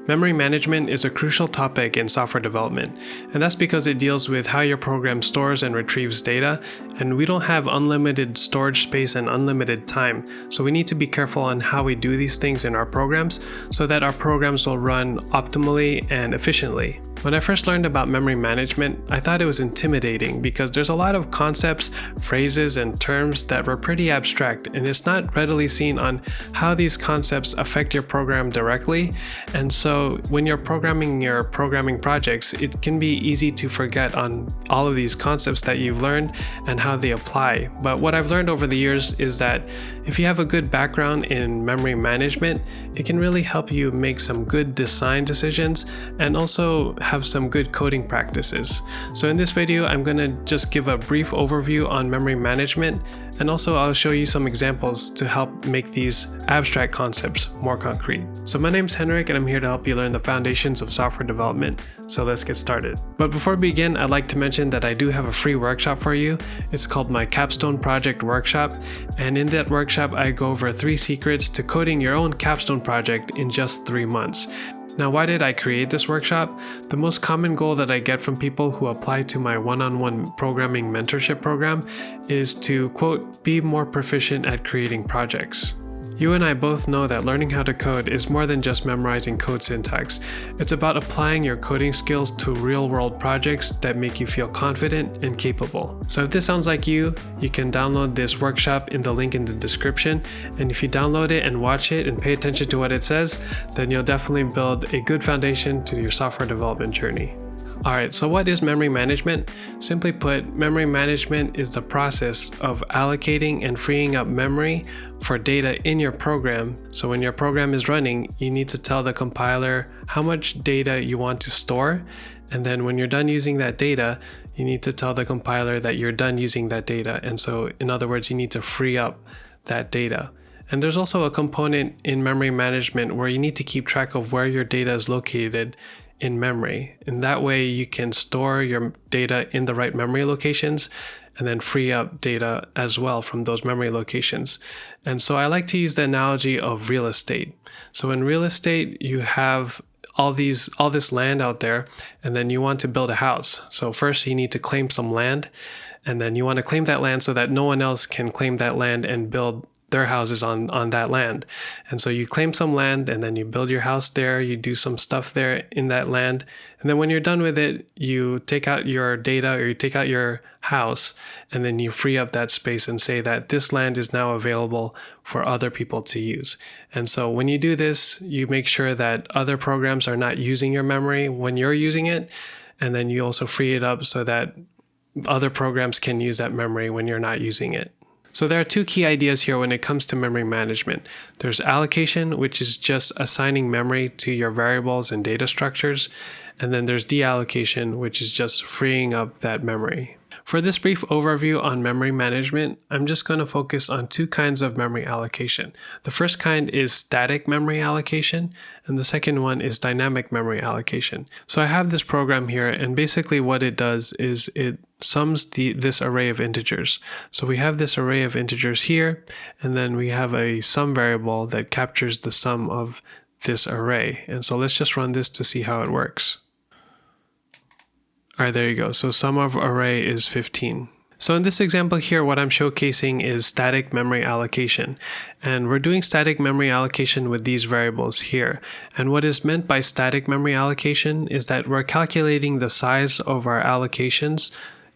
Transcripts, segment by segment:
Memory management is a crucial topic in software development, and that's because it deals with how your program stores and retrieves data, and we don't have unlimited storage space and unlimited time, so we need to be careful on how we do these things in our programs so that our programs will run optimally and efficiently. When I first learned about memory management, I thought it was intimidating because there's a lot of concepts, phrases, and terms that were pretty abstract, and it's not readily seen on how these concepts affect your program directly. And so when you're programming your programming projects, it can be easy to forget on all of these concepts that you've learned and how they apply. But what I've learned over the years is that if you have a good background in memory management, it can really help you make some good design decisions and also have some good coding practices. So in this video, I'm going to just give a brief overview on memory management, and also I'll show you some examples to help make these abstract concepts more concrete. So my name's Henrik, and I'm here to help you learn the foundations of software development. So let's get started. But before we begin, I'd like to mention that I do have a free workshop for you. It's called my Capstone Project Workshop, and in that workshop I go over 3 secrets to coding your own Capstone project in just 3 months. Now, why did I create this workshop? The most common goal that I get from people who apply to my one-on-one programming mentorship program is to, quote, be more proficient at creating projects. You and I both know that learning how to code is more than just memorizing code syntax. It's about applying your coding skills to real-world projects that make you feel confident and capable. So if this sounds like you can download this workshop in the link in the description. And if you download it and watch it and pay attention to what it says, then you'll definitely build a good foundation to your software development journey. Alright, so what is memory management? Simply put, memory management is the process of allocating and freeing up memory for data in your program. So when your program is running, you need to tell the compiler how much data you want to store. And then when you're done using that data, you need to tell the compiler that you're done using that data. And so in other words, you need to free up that data. And there's also a component in memory management where you need to keep track of where your data is located in memory. And that way you can store your data in the right memory locations and then free up data as well from those memory locations. And so I like to use the analogy of real estate. So in real estate, you have all this land out there, and then you want to build a house. So first you need to claim some land, and then you want to claim that land so that no one else can claim that land and build their houses on that land. And so you claim some land, and then you build your house there, you do some stuff there in that land. And then when you're done with it, you take out your data or you take out your house, and then you free up that space and say that this land is now available for other people to use. And so when you do this, you make sure that other programs are not using your memory when you're using it. And then you also free it up so that other programs can use that memory when you're not using it. So there are 2 key ideas here when it comes to memory management. There's allocation, which is just assigning memory to your variables and data structures. And then there's deallocation, which is just freeing up that memory. For this brief overview on memory management, I'm just going to focus on 2 kinds of memory allocation. The first kind is static memory allocation, and the second one is dynamic memory allocation. So I have this program here, and basically what it does is it sums this array of integers. So we have this array of integers here, and then we have a sum variable that captures the sum of this array. And so let's just run this to see how it works. All right, there you go. So sum of array is 15. So in this example here, what I'm showcasing is static memory allocation. And we're doing static memory allocation with these variables here. And what is meant by static memory allocation is that we're calculating the size of our allocations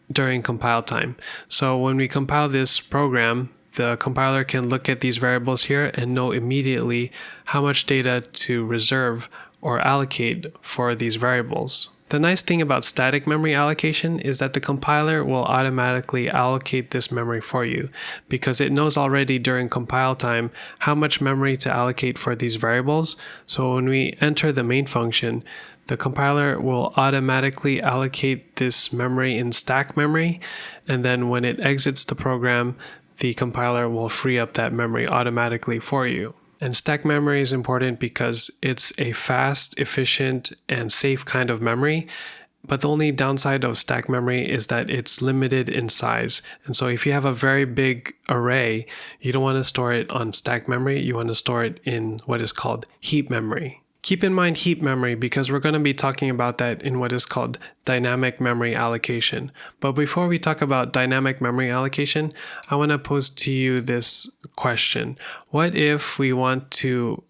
during compile time. So when we compile this program, the compiler can look at these variables here and know immediately how much data to reserve or allocate for these variables. The nice thing about static memory allocation is that the compiler will automatically allocate this memory for you because it knows already during compile time how much memory to allocate for these variables. So when we enter the main function, the compiler will automatically allocate this memory in stack memory, and then when it exits the program, the compiler will free up that memory automatically for you. And stack memory is important because it's a fast, efficient, and safe kind of memory. But the only downside of stack memory is that it's limited in size. And so if you have a very big array, you don't want to store it on stack memory. You want to store it in what is called heap memory. Keep in mind heap memory because we're going to be talking about that in what is called dynamic memory allocation. But before we talk about dynamic memory allocation, I want to pose to you this question. What if we want to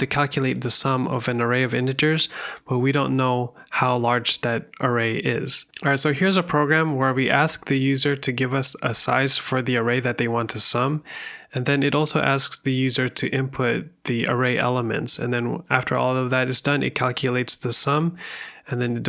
calculate the sum of an array of integers, but we don't know how large that array is? All right, so here's a program where we ask the user to give us a size for the array that they want to sum. And then it also asks the user to input the array elements. And then after all of that is done, it calculates the sum and then it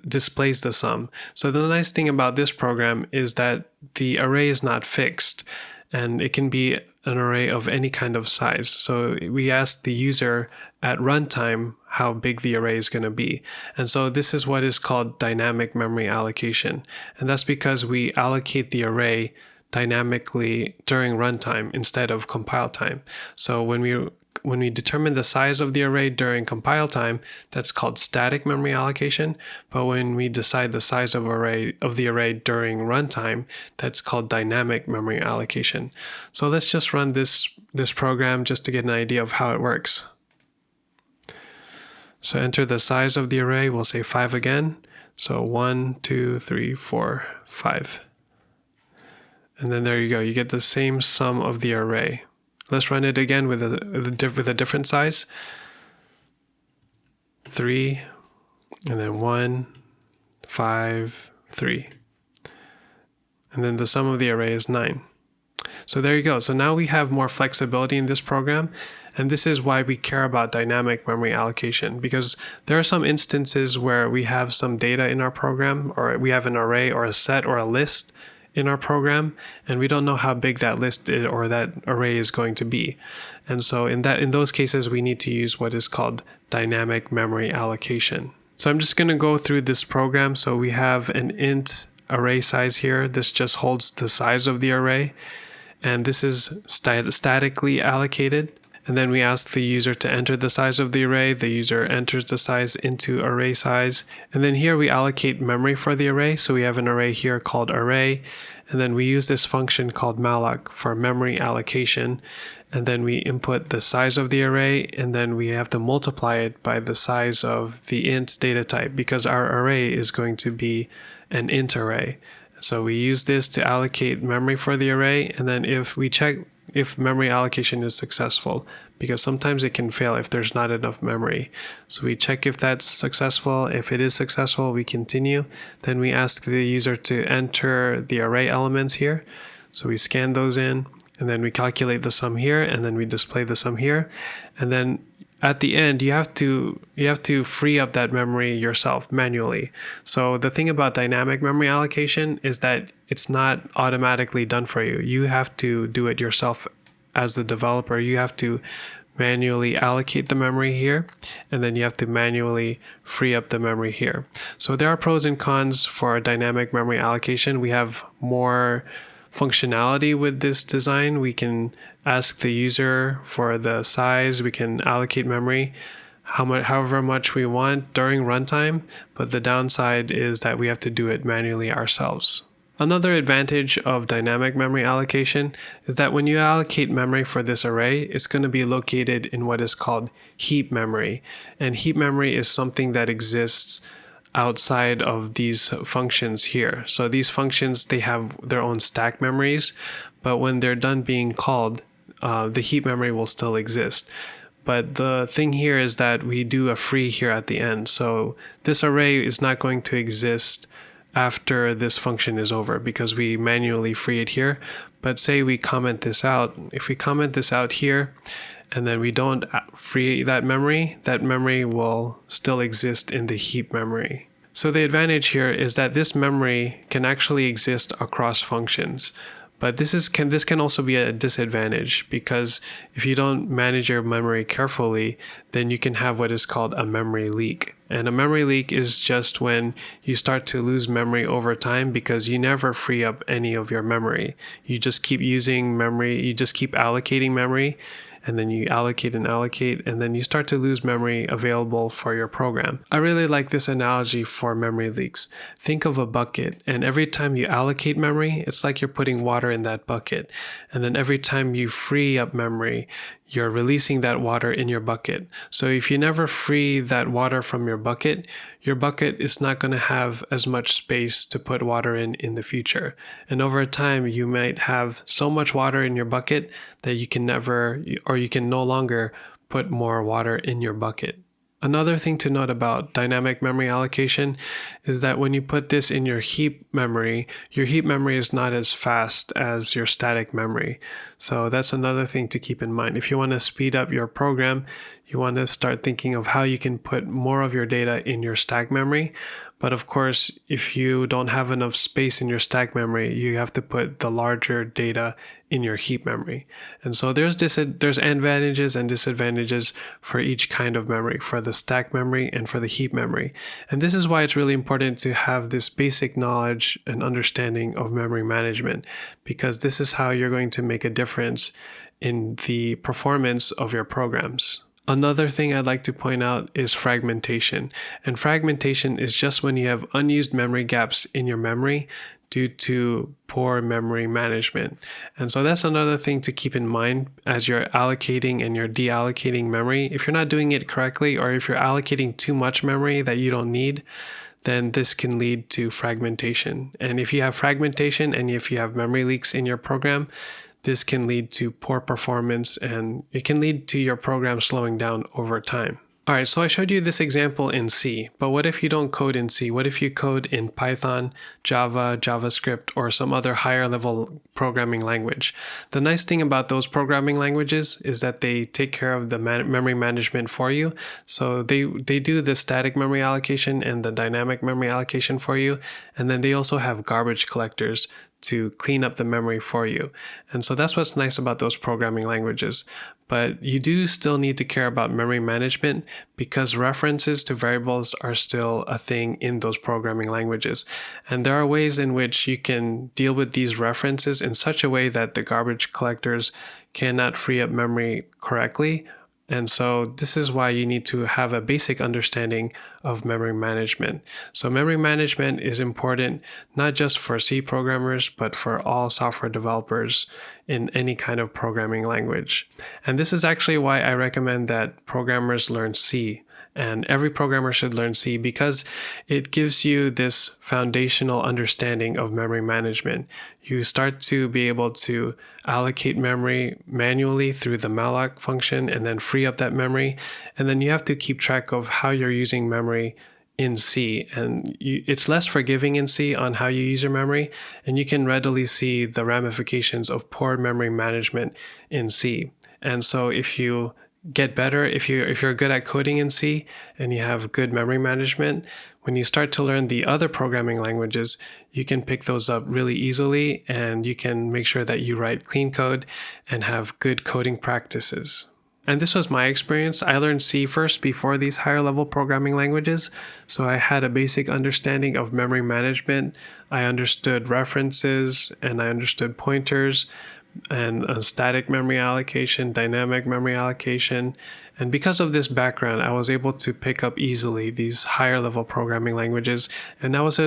displays the sum. So the nice thing about this program is that the array is not fixed and it can be an array of any kind of size. So we ask the user at runtime how big the array is going to be. And so this is what is called dynamic memory allocation. And that's because we allocate the array dynamically during runtime instead of compile time. So when we determine the size of the array during compile time, that's called static memory allocation. But when we decide the size of the array during runtime, that's called dynamic memory allocation. So let's just run this program just to get an idea of how it works. So enter the size of the array. We'll say 5 again. So 1, 2, 3, 4, 5. And then there you go. You get the same sum of the array. Let's run it again with a different size. 3, and then 1, 5, 3. And then the sum of the array is 9. So there you go. So now we have more flexibility in this program. And this is why we care about dynamic memory allocation, because there are some instances where we have some data in our program, or we have an array or a set or a list in our program, and we don't know how big that list is or that array is going to be. And so in those cases, we need to use what is called dynamic memory allocation. So I'm just going to go through this program. So we have an int array size here. This just holds the size of the array, and this is statically allocated. And then we ask the user to enter the size of the array. The user enters the size into array size. And then here we allocate memory for the array. So we have an array here called array. And then we use this function called malloc for memory allocation. And then we input the size of the array. And then we have to multiply it by the size of the int data type, because our array is going to be an int array. So we use this to allocate memory for the array. And then if we check if memory allocation is successful, because sometimes it can fail if there's not enough memory. So we check if that's successful. If it is successful, we continue. Then we ask the user to enter the array elements here. So we scan those in, and then we calculate the sum here, and then we display the sum here. And then at the end, you have to free up that memory yourself manually. So the thing about dynamic memory allocation is that it's not automatically done for you. You have to do it yourself as the developer. You have to manually allocate the memory here, and then you have to manually free up the memory here. So there are pros and cons for dynamic memory allocation. We have more functionality with this design. We can ask the user for the size. We can allocate memory however much we want during runtime, but the downside is that we have to do it manually ourselves. Another advantage of dynamic memory allocation is that when you allocate memory for this array, it's going to be located in what is called heap memory. And heap memory is something that exists outside of these functions here. So these functions, they have their own stack memories, but when they're done being called, the heap memory will still exist. But the thing here is that we do a free here at the end. So this array is not going to exist after this function is over because we manually free it here. But say we comment this out. If we comment this out here, and then we don't free that memory will still exist in the heap memory. So the advantage here is that this memory can actually exist across functions. But this can also be a disadvantage, because if you don't manage your memory carefully, then you can have what is called a memory leak. And a memory leak is just when you start to lose memory over time because you never free up any of your memory. You just keep using memory, you just keep allocating memory, and then you allocate, and then you start to lose memory available for your program. I really like this analogy for memory leaks. Think of a bucket, and every time you allocate memory, it's like you're putting water in that bucket. And then every time you free up memory, you're releasing that water in your bucket. So if you never free that water from your bucket is not going to have as much space to put water in the future. And over time, you might have so much water in your bucket that you can no longer put more water in your bucket. Another thing to note about dynamic memory allocation is that when you put this in your heap memory is not as fast as your static memory. So that's another thing to keep in mind. If you want to speed up your program, you want to start thinking of how you can put more of your data in your stack memory. But of course, if you don't have enough space in your stack memory, you have to put the larger data in your heap memory. And so there's advantages and disadvantages for each kind of memory, for the stack memory and for the heap memory. And this is why it's really important to have this basic knowledge and understanding of memory management, because this is how you're going to make a difference in the performance of your programs. Another thing I'd like to point out is fragmentation. And fragmentation is just when you have unused memory gaps in your memory due to poor memory management. And so that's another thing to keep in mind as you're allocating and you're deallocating memory. If you're not doing it correctly, or if you're allocating too much memory that you don't need, then this can lead to fragmentation. And if you have fragmentation and if you have memory leaks in your program, this can lead to poor performance and it can lead to your program slowing down over time. All right, so I showed you this example in C, but what if you don't code in C? What if you code in Python, Java, JavaScript, or some other higher level programming language? The nice thing about those programming languages is that they take care of the memory management for you. So they do the static memory allocation and the dynamic memory allocation for you. And then they also have garbage collectors to clean up the memory for you. And so that's what's nice about those programming languages. But you do still need to care about memory management because references to variables are still a thing in those programming languages. And there are ways in which you can deal with these references in such a way that the garbage collectors cannot free up memory correctly. And so this is why you need to have a basic understanding of memory management. So memory management is important not just for C programmers, but for all software developers in any kind of programming language. And this is actually why I recommend that programmers learn C. And every programmer should learn C because it gives you this foundational understanding of memory management. You start to be able to allocate memory manually through the malloc function and then free up that memory. And then you have to keep track of how you're using memory in C. And it's less forgiving in C on how you use your memory. And you can readily see the ramifications of poor memory management in C. And so if you get better, if you're good at coding in C and you have good memory management, when you start to learn the other programming languages, you can pick those up really easily and you can make sure that you write clean code and have good coding practices. And this was my experience. I learned C first before these higher level programming languages. So I had a basic understanding of memory management. I understood references and I understood pointers and static memory allocation, dynamic memory allocation. And because of this background, I was able to pick up easily these higher level programming languages. And I was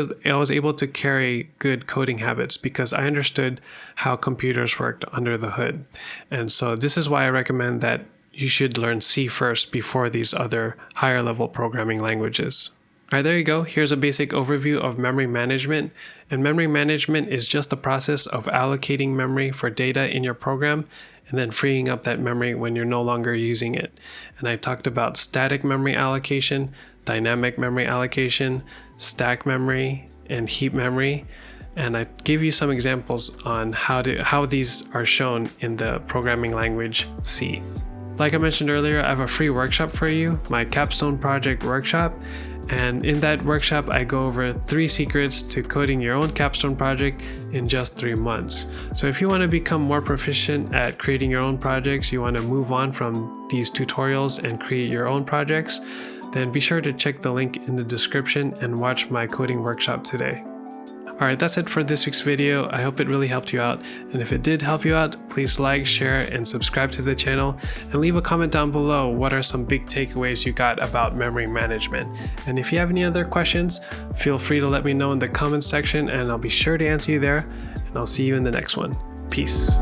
able to carry good coding habits because I understood how computers worked under the hood. And so this is why I recommend that you should learn C first before these other higher level programming languages. All right, there you go. Here's a basic overview of memory management. And memory management is just the process of allocating memory for data in your program and then freeing up that memory when you're no longer using it. And I talked about static memory allocation, dynamic memory allocation, stack memory, and heap memory. And I gave you some examples on how these are shown in the programming language C. Like I mentioned earlier, I have a free workshop for you, my Capstone project workshop. And in that workshop, I go over 3 secrets to coding your own Capstone project in just 3 months. So if you want to become more proficient at creating your own projects, you want to move on from these tutorials and create your own projects, then be sure to check the link in the description and watch my coding workshop today. Alright, that's it for this week's video. I hope it really helped you out. And if it did help you out, please like, share, and subscribe to the channel. And leave a comment down below what are some big takeaways you got about memory management. And if you have any other questions, feel free to let me know in the comments section and I'll be sure to answer you there. And I'll see you in the next one. Peace.